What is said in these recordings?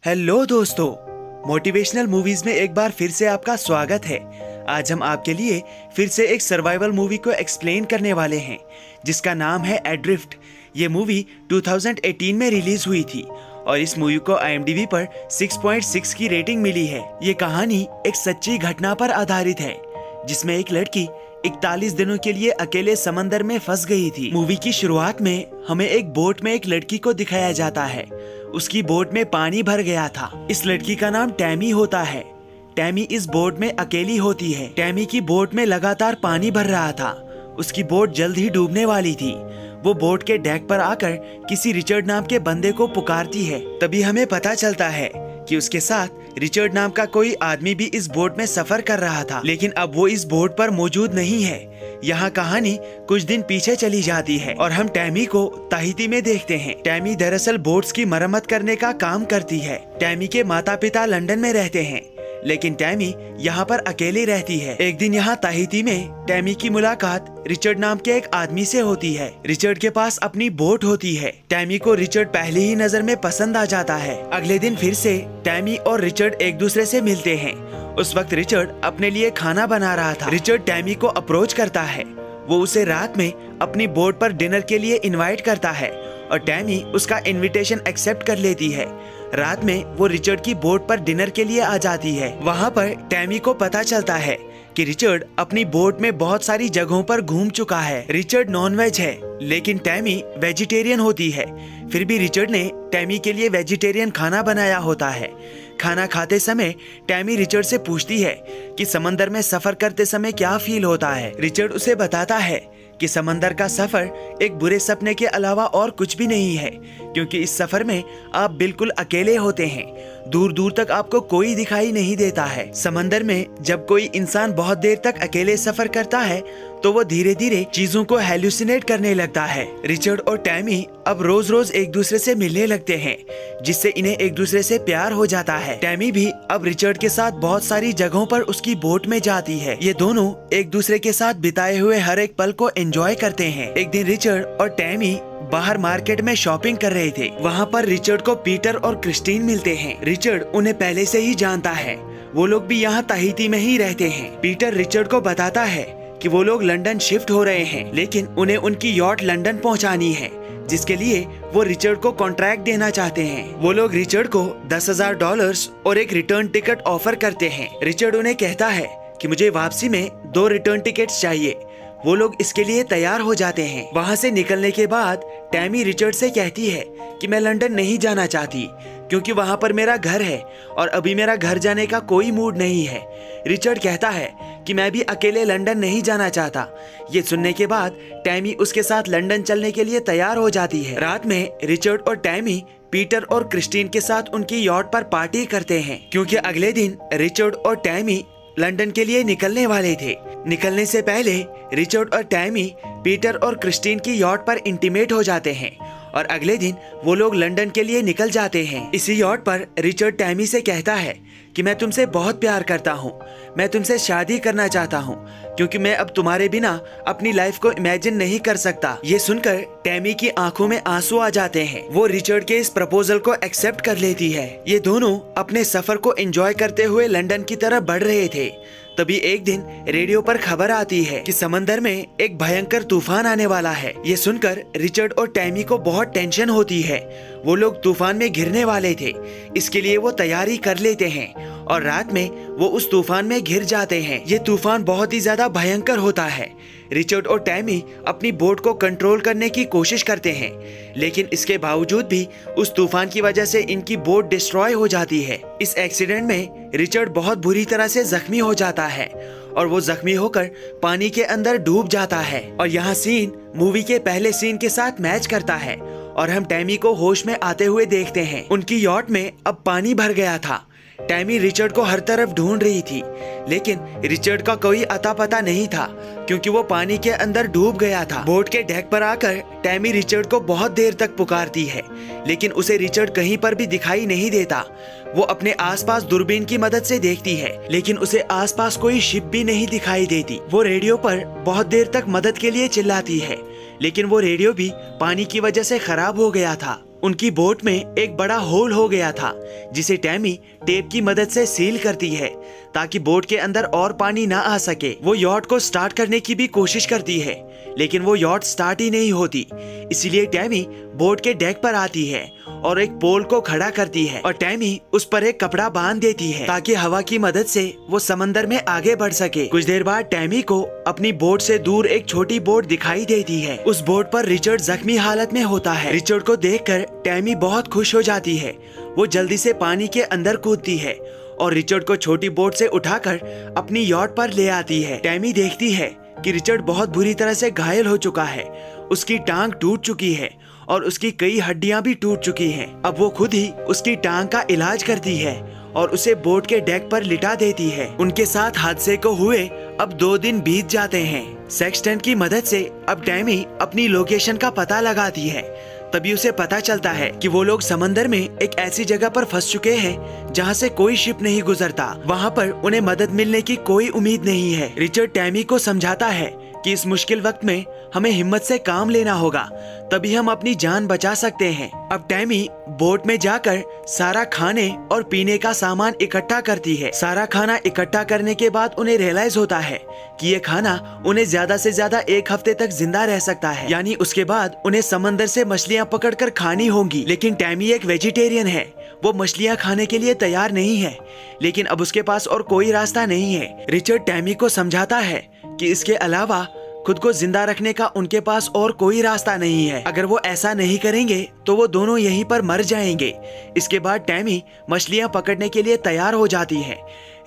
Hello दोस्तों, motivational movies में एक बार फिर से आपका स्वागत है। आज हम आपके लिए फिर से एक सर्वाइवल मूवी को एक्सप्लेन करने वाले हैं जिसका नाम है एड्रिफ्ट। ये मूवी 2018 में रिलीज हुई थी और इस मूवी को IMDb पर 6.6 की रेटिंग मिली है। ये कहानी एक सच्ची घटना पर आधारित है जिसमें एक लड़की 41 दिनों के लिए अकेले समंदर में फंस गई थी। मूवी की शुरुआत में हमें एक बोट में एक लड़की को दिखाया जाता है। उसकी बोट में पानी भर गया था। इस लड़की का नाम टैमी होता है। टैमी इस बोट में अकेली होती है। टैमी की बोट में लगातार पानी भर रहा था। उसकी बोट जल्द ही डूबने वाली थी। वो बोट के डेक पर आकर किसी रिचर्ड नाम के बंदे को पुकारती है। तभी हमें पता चलता है कि उसके साथ रिचर्ड नाम का कोई आदमी भी इस बोट में सफर कर रहा था, लेकिन अब वो इस बोट पर मौजूद नहीं है। यहाँ कहानी कुछ दिन पीछे चली जाती है और हम टैमी को ताहिती में देखते हैं। टैमी दरअसल बोट्स की मरम्मत करने का काम करती है। टैमी के माता पिता लंदन में रहते हैं, लेकिन टैमी यहाँ पर अकेली रहती है। एक दिन यहाँ ताहिती में टैमी की मुलाकात रिचर्ड नाम के एक आदमी से होती है। रिचर्ड के पास अपनी बोट होती है। टैमी को रिचर्ड पहले ही नजर में पसंद आ जाता है। अगले दिन फिर से टैमी और रिचर्ड एक दूसरे से मिलते हैं। उस वक्त रिचर्ड अपने लिए खाना बना रहा था। रिचर्ड टैमी को अप्रोच करता है। वो उसे रात में अपनी बोट पर डिनर के लिए इनवाइट करता है और टैमी उसका इनविटेशन एक्सेप्ट कर लेती है। रात में वो रिचर्ड की बोट पर डिनर के लिए आ जाती है। वहाँ पर टैमी को पता चलता है कि रिचर्ड अपनी बोट में बहुत सारी जगहों पर घूम चुका है। रिचर्ड नॉनवेज है, लेकिन टैमी वेजिटेरियन होती है। फिर भी रिचर्ड ने टैमी के लिए वेजिटेरियन खाना बनाया होता है। खाना खाते समय टैमी रिचर्ड से पूछती है कि समंदर में सफर करते समय क्या फील होता है। रिचर्ड उसे बताता है कि समंदर का सफर एक बुरे सपने के अलावा और कुछ भी नहीं है, क्योंकि इस सफर में आप बिल्कुल अकेले होते हैं। दूर दूर तक आपको कोई दिखाई नहीं देता है। समंदर में जब कोई इंसान बहुत देर तक अकेले सफर करता है तो वो धीरे धीरे चीजों को हेलुसिनेट करने लगता है। रिचर्ड और टैमी अब रोज रोज एक दूसरे से मिलने लगते हैं, जिससे इन्हें एक दूसरे से प्यार हो जाता है। टैमी भी अब रिचर्ड के साथ बहुत सारी जगहों पर उसकी बोट में जाती है। ये दोनों एक दूसरे के साथ बिताए हुए हर एक पल को एंजॉय करते हैं। एक दिन रिचर्ड और टैमी बाहर मार्केट में शॉपिंग कर रहे थे। वहाँ पर रिचर्ड को पीटर और क्रिस्टीन मिलते हैं। रिचर्ड उन्हें पहले से ही जानता है। वो लोग भी यहाँ ताहिती में ही रहते हैं। पीटर रिचर्ड को बताता है कि वो लोग लंदन शिफ्ट हो रहे हैं, लेकिन उन्हें उनकी यॉट लंदन पहुँचानी है, जिसके लिए वो रिचर्ड को कॉन्ट्रैक्ट देना चाहते हैं। वो लोग रिचर्ड को $10,000 और एक रिटर्न टिकट ऑफर करते हैं। रिचर्ड उन्हें कहता है कि मुझे वापसी में 2 रिटर्न टिकट्स चाहिए। वो लोग इसके लिए तैयार हो जाते हैं। वहाँ से निकलने के बाद टैमी रिचर्ड से कहती है कि मैं लंदन नहीं जाना चाहती, क्योंकि वहाँ पर मेरा घर है और अभी मेरा घर जाने का कोई मूड नहीं है। रिचर्ड कहता है कि मैं भी अकेले लंदन नहीं जाना चाहता। ये सुनने के बाद टैमी उसके साथ लंदन चलने के लिए तैयार हो जाती है। रात में रिचर्ड और टैमी पीटर और क्रिस्टीन के साथ उनकी यॉट पर पार्टी करते हैं, क्योंकि अगले दिन रिचर्ड और टैमी लंदन के लिए निकलने वाले थे। निकलने से पहले रिचर्ड और टैमी पीटर और क्रिस्टीन की यॉट पर इंटीमेट हो जाते हैं और अगले दिन वो लोग लंदन के लिए निकल जाते हैं। इसी यॉट पर रिचर्ड टैमी से कहता है कि मैं तुमसे बहुत प्यार करता हूँ, मैं तुमसे शादी करना चाहता हूँ, क्योंकि मैं अब तुम्हारे बिना अपनी लाइफ को इमेजिन नहीं कर सकता। ये सुनकर टैमी की आंखों में आंसू आ जाते हैं। वो रिचर्ड के इस प्रपोजल को एक्सेप्ट कर लेती है। ये दोनों अपने सफर को एंजॉय करते हुए लंदन की तरफ बढ़ रहे थे। तभी एक दिन रेडियो पर खबर आती है कि समंदर में एक भयंकर तूफान आने वाला है। ये सुनकर रिचर्ड और टैमी को बहुत टेंशन होती है। वो लोग तूफान में घिरने वाले थे, इसके लिए वो तैयारी कर लेते हैं और रात में वो उस तूफान में घिर जाते हैं। ये तूफान बहुत ही ज्यादा भयंकर होता है। रिचर्ड और टैमी अपनी बोट को कंट्रोल करने की कोशिश करते हैं, लेकिन इसके बावजूद भी उस तूफान की वजह से इनकी बोट डिस्ट्रॉय हो जाती है। इस एक्सीडेंट में रिचर्ड बहुत बुरी तरह से जख्मी हो जाता है और वो जख्मी होकर पानी के अंदर डूब जाता है। और यहाँ सीन मूवी के पहले सीन के साथ मैच करता है और हम टैमी को होश में आते हुए देखते हैं। उनकी यॉट में अब पानी भर गया था। टैमी रिचर्ड को हर तरफ ढूंढ रही थी, लेकिन रिचर्ड का कोई अता पता नहीं था, क्योंकि वो पानी के अंदर डूब गया था। बोट के डेक पर आकर टैमी रिचर्ड को बहुत देर तक पुकारती है, लेकिन उसे रिचर्ड कहीं पर भी दिखाई नहीं देता। वो अपने आसपास दूरबीन की मदद से देखती है, लेकिन उसे आसपास कोई शिप भी नहीं दिखाई देती। वो रेडियो पर बहुत देर तक मदद के लिए चिल्लाती है, लेकिन वो रेडियो भी पानी की वजह से खराब हो गया था। उनकी बोट में एक बड़ा होल हो गया था, जिसे टैमी टेप की मदद से सील करती है ताकि बोट के अंदर और पानी ना आ सके। वो यॉट को स्टार्ट करने की भी कोशिश करती है, लेकिन वो यॉट स्टार्ट ही नहीं होती। इसीलिए टैमी बोट के डेक पर आती है और एक पोल को खड़ा करती है और टैमी उस पर एक कपड़ा बांध देती है ताकि हवा की मदद से वो समंदर में आगे बढ़ सके। कुछ देर बाद टैमी को अपनी बोट से दूर एक छोटी बोट दिखाई देती है। उस बोट पर रिचर्ड जख्मी हालत में होता है। रिचर्ड को देखकर टैमी बहुत खुश हो जाती है। वो जल्दी से पानी के अंदर कूदती है और रिचर्ड को छोटी बोट से उठाकर अपनी यॉट पर ले आती है। टैमी देखती है कि रिचर्ड बहुत बुरी तरह से घायल हो चुका है। उसकी टांग टूट चुकी है और उसकी कई हड्डियां भी टूट चुकी हैं। अब वो खुद ही उसकी टांग का इलाज करती है और उसे बोट के डेक पर लिटा देती है। उनके साथ हादसे को हुए अब 2 दिन बीत जाते हैं। सेक्सटेंट की मदद से अब टैमी अपनी लोकेशन का पता लगाती है। तभी उसे पता चलता है कि वो लोग समंदर में एक ऐसी जगह पर फंस चुके हैं जहाँ से कोई शिप नहीं गुजरता। वहाँ पर उन्हें मदद मिलने की कोई उम्मीद नहीं है। रिचर्ड टैमी को समझाता है कि इस मुश्किल वक्त में हमें हिम्मत से काम लेना होगा, तभी हम अपनी जान बचा सकते हैं। अब टैमी बोट में जाकर सारा खाने और पीने का सामान इकट्ठा करती है। सारा खाना इकट्ठा करने के बाद उन्हें रियलाइज होता है कि ये खाना उन्हें ज्यादा से ज्यादा 1 हफ्ते तक जिंदा रह सकता है, यानी उसके बाद उन्हें समंदर से मछलियाँ पकड़कर खानी होंगी। लेकिन टैमी एक वेजिटेरियन है, वो मछलियाँ खाने के लिए तैयार नहीं है, लेकिन अब उसके पास और कोई रास्ता नहीं है। रिचर्ड टैमी को समझाता है कि इसके अलावा खुद को जिंदा रखने का उनके पास और कोई रास्ता नहीं है। अगर वो ऐसा नहीं करेंगे तो वो दोनों यहीं पर मर जाएंगे। इसके बाद टैमी मछलियां पकड़ने के लिए तैयार हो जाती है।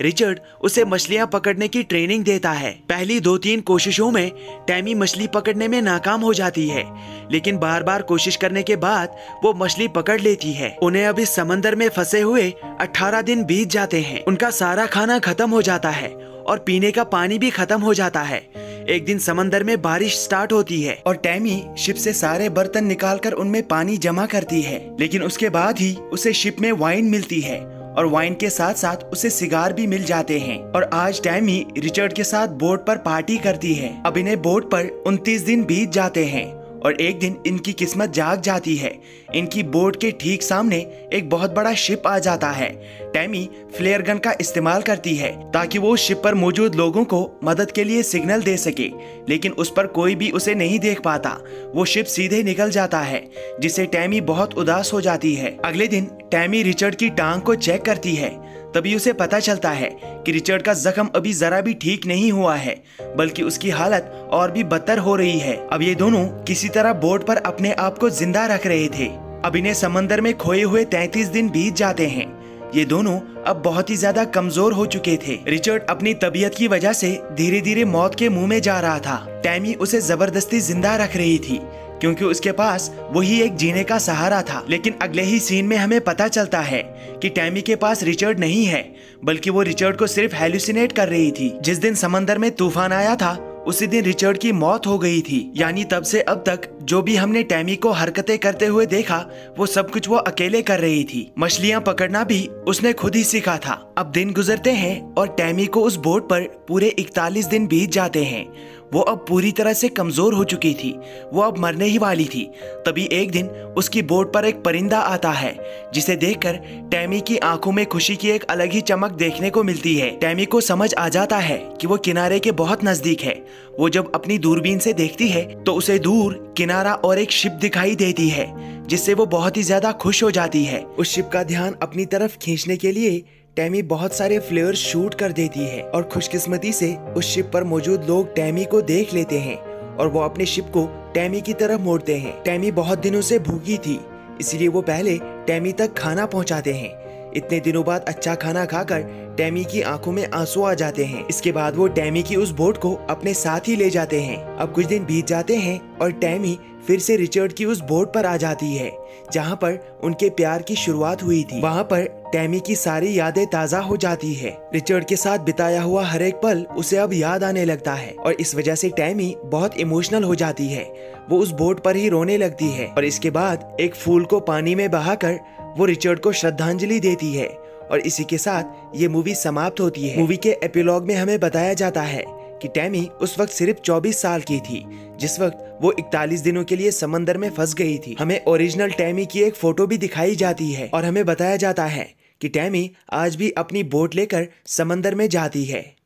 रिचर्ड उसे मछलियां पकड़ने की ट्रेनिंग देता है। पहली 2-3 कोशिशों में टैमी मछली पकड़ने में नाकाम हो जाती है, लेकिन बार बार कोशिश करने के बाद वो मछली पकड़ लेती है। उन्हें अब इस समंदर में फंसे हुए 18 दिन बीत जाते हैं। उनका सारा खाना खत्म हो जाता है और पीने का पानी भी खत्म हो जाता है। एक दिन समंदर में बारिश स्टार्ट होती है और टैमी शिप से सारे बर्तन निकालकर उनमें पानी जमा करती है, लेकिन उसके बाद ही उसे शिप में वाइन मिलती है और वाइन के साथ साथ उसे सिगार भी मिल जाते हैं। और आज टैमी रिचर्ड के साथ बोट पर पार्टी करती है। अब इन्हें बोट पर 29 दिन बीत जाते हैं और एक दिन इनकी किस्मत जाग जाती है। इनकी बोट के ठीक सामने एक बहुत बड़ा शिप आ जाता है। टैमी फ्लेयर गन का इस्तेमाल करती है ताकि वो उस शिप पर मौजूद लोगों को मदद के लिए सिग्नल दे सके, लेकिन उस पर कोई भी उसे नहीं देख पाता। वो शिप सीधे निकल जाता है, जिससे टैमी बहुत उदास हो जाती है। अगले दिन टैमी रिचर्ड की टांग को चेक करती है। तभी उसे पता चलता है कि रिचर्ड का जख्म अभी जरा भी ठीक नहीं हुआ है, बल्कि उसकी हालत और भी बदतर हो रही है। अब ये दोनों किसी तरह बोट पर अपने आप को जिंदा रख रहे थे। अब इन्हें समंदर में खोए हुए 33 दिन बीत जाते हैं। ये दोनों अब बहुत ही ज्यादा कमजोर हो चुके थे। रिचर्ड अपनी तबीयत की वजह से धीरे धीरे मौत के मुंह में जा रहा था। टैमी उसे जबरदस्ती जिंदा रख रही थी क्योंकि उसके पास वही एक जीने का सहारा था। लेकिन अगले ही सीन में हमें पता चलता है कि टैमी के पास रिचर्ड नहीं है, बल्कि वो रिचर्ड को सिर्फ हेलुसिनेट कर रही थी। जिस दिन समंदर में तूफान आया था उसी दिन रिचर्ड की मौत हो गई थी, यानी तब से अब तक जो भी हमने टैमी को हरकतें करते हुए देखा वो सब कुछ वो अकेले कर रही थी। मछलियां पकड़ना भी उसने खुद ही सीखा था। अब दिन गुजरते हैं और टैमी को उस बोट पर पूरे 41 दिन बीत जाते हैं। वो अब पूरी तरह से कमजोर हो चुकी थी, वो अब मरने ही वाली थी। तभी एक दिन उसकी बोट पर एक परिंदा आता है, जिसे देखकर टैमी की आंखों में खुशी की एक अलग ही चमक देखने को मिलती है। टैमी को समझ आ जाता है कि वो किनारे के बहुत नजदीक है। वो जब अपनी दूरबीन से देखती है तो उसे दूर किनारा और एक शिप दिखाई देती है, जिससे वो बहुत ही ज्यादा खुश हो जाती है। उस शिप का ध्यान अपनी तरफ खींचने के लिए टैमी बहुत सारे फ्लेयर्स शूट कर देती है और खुशकिस्मती से उस शिप पर मौजूद लोग टैमी को देख लेते हैं और वो अपने शिप को टैमी की तरफ मोड़ते हैं। टैमी बहुत दिनों से भूखी थी, इसलिए वो पहले टैमी तक खाना पहुंचाते हैं। इतने दिनों बाद अच्छा खाना खाकर टैमी की आंखों में आंसू आ जाते हैं। इसके बाद वो टैमी की उस बोट को अपने साथ ही ले जाते हैं। अब कुछ दिन बीत जाते हैं और टैमी फिर से रिचर्ड की उस बोट पर आ जाती है जहाँ पर उनके प्यार की शुरुआत हुई थी। वहाँ पर टैमी की सारी यादें ताज़ा हो जाती है। रिचर्ड के साथ बिताया हुआ हर एक पल उसे अब याद आने लगता है और इस वजह से टैमी बहुत इमोशनल हो जाती है। वो उस बोट पर ही रोने लगती है और इसके बाद एक फूल को पानी में बहाकर वो रिचर्ड को श्रद्धांजलि देती है और इसी के साथ ये मूवी समाप्त होती है। मूवी के एपिलॉग में हमें बताया जाता है कि टैमी उस वक्त सिर्फ 24 साल की थी, जिस वक्त वो 41 दिनों के लिए समंदर में फंस गई थी। हमें ओरिजिनल टैमी की एक फोटो भी दिखाई जाती है और हमें बताया जाता है कि टैमी आज भी अपनी बोट लेकर समंदर में जाती है।